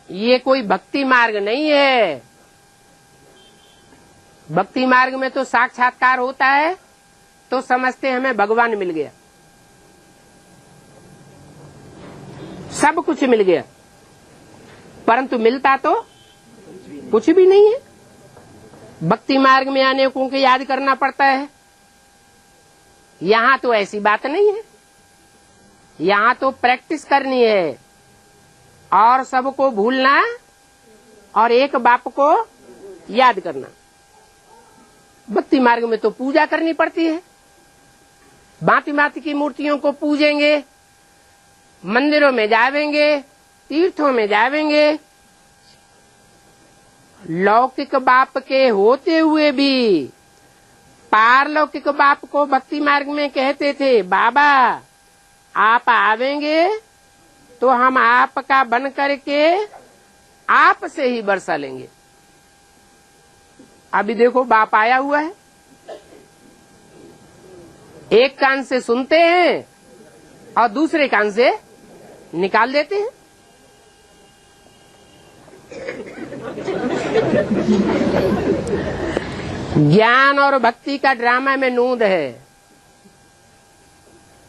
ये कोई भक्ति मार्ग नहीं है। भक्ति मार्ग में तो साक्षात्कार होता है तो समझते हमें भगवान मिल गया, सब कुछ मिल गया, परंतु मिलता तो कुछ भी नहीं है। भक्ति मार्ग में अनेकों को याद करना पड़ता है। यहाँ तो ऐसी बात नहीं है, यहाँ तो प्रैक्टिस करनी है और सबको भूलना और एक बाप को याद करना। भक्ति मार्ग में तो पूजा करनी पड़ती है, भांति भांति की मूर्तियों को पूजेंगे, मंदिरों में जावेंगे, तीर्थों में जावेंगे। लौकिक बाप के होते हुए भी पारलौकिक बाप को भक्ति मार्ग में कहते थे, बाबा आप आवेंगे तो हम आपका बन करके आप से ही बरसा लेंगे। अभी देखो बाप आया हुआ है, एक कान से सुनते हैं और दूसरे कान से निकाल देते हैं। ज्ञान और भक्ति का ड्रामा में नूंद है।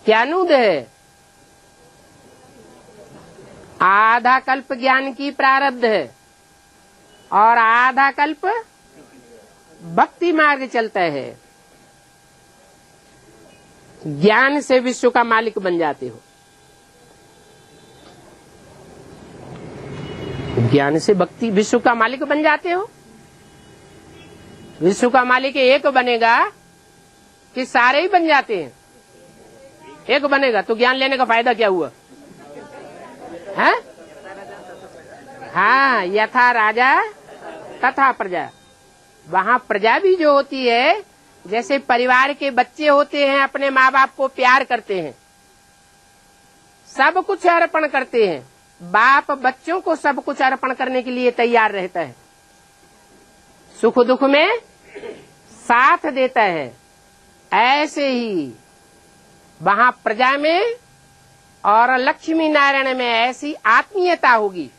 क्या नूंद है? आधा कल्प ज्ञान की प्रारब्ध है और आधा कल्प भक्ति मार्ग चलता है। ज्ञान से विश्व का मालिक बन जाते हो, ज्ञान से भक्ति विश्व का मालिक बन जाते हो। विश्व का मालिक एक बनेगा कि सारे ही बन जाते हैं? एक बनेगा तो ज्ञान लेने का फायदा क्या हुआ है? हाँ, यथा राजा तथा प्रजा। वहाँ प्रजा भी जो होती है, जैसे परिवार के बच्चे होते हैं, अपने माँ बाप को प्यार करते हैं, सब कुछ अर्पण करते हैं। बाप बच्चों को सब कुछ अर्पण करने के लिए तैयार रहता है, सुख दुख में साथ देता है। ऐसे ही वहाँ प्रजा में और लक्ष्मी नारायण में ऐसी आत्मीयता होगी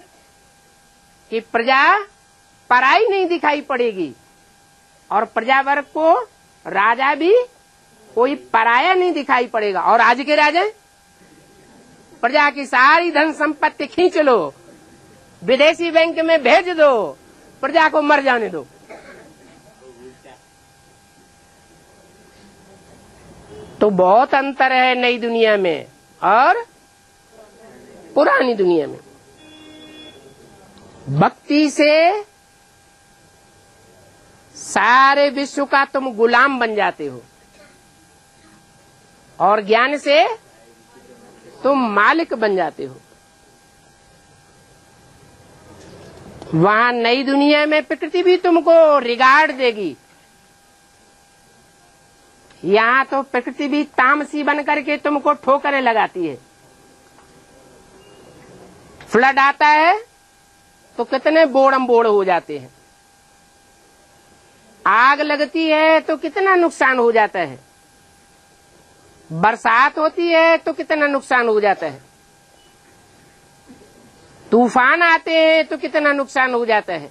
कि प्रजा पराई नहीं दिखाई पड़ेगी और प्रजा वर्ग को राजा भी कोई पराया नहीं दिखाई पड़ेगा। और आज के राजा प्रजा की सारी धन संपत्ति खींच लो, विदेशी बैंक में भेज दो, प्रजा को मर जाने दो। तो बहुत अंतर है नई दुनिया में और पुरानी दुनिया में। भक्ति से सारे विश्व का तुम गुलाम बन जाते हो और ज्ञान से तुम मालिक बन जाते हो। वहां नई दुनिया में प्रकृति भी तुमको रिगार्ड देगी। यहाँ तो प्रकृति भी तामसी बन करके तुमको ठोकरें लगाती है। फ्लड आता है तो कितने बोड़म बोड़ हो जाते हैं, आग लगती है तो कितना नुकसान हो जाता है, बरसात होती है तो कितना नुकसान हो जाता है, तूफान आते हैं तो कितना नुकसान हो जाता है।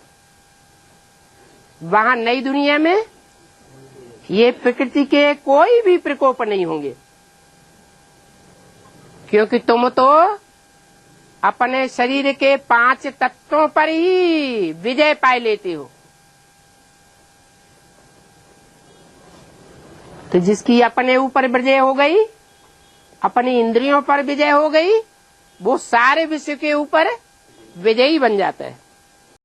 वहां नई दुनिया में ये प्रकृति के कोई भी प्रकोप नहीं होंगे, क्योंकि तुम तो अपने शरीर के 5 तत्वों पर ही विजय पाए लेते हो। तो जिसकी अपने ऊपर विजय हो गई, अपनी इंद्रियों पर विजय हो गई, वो सारे विश्व के ऊपर विजयी बन जाता है।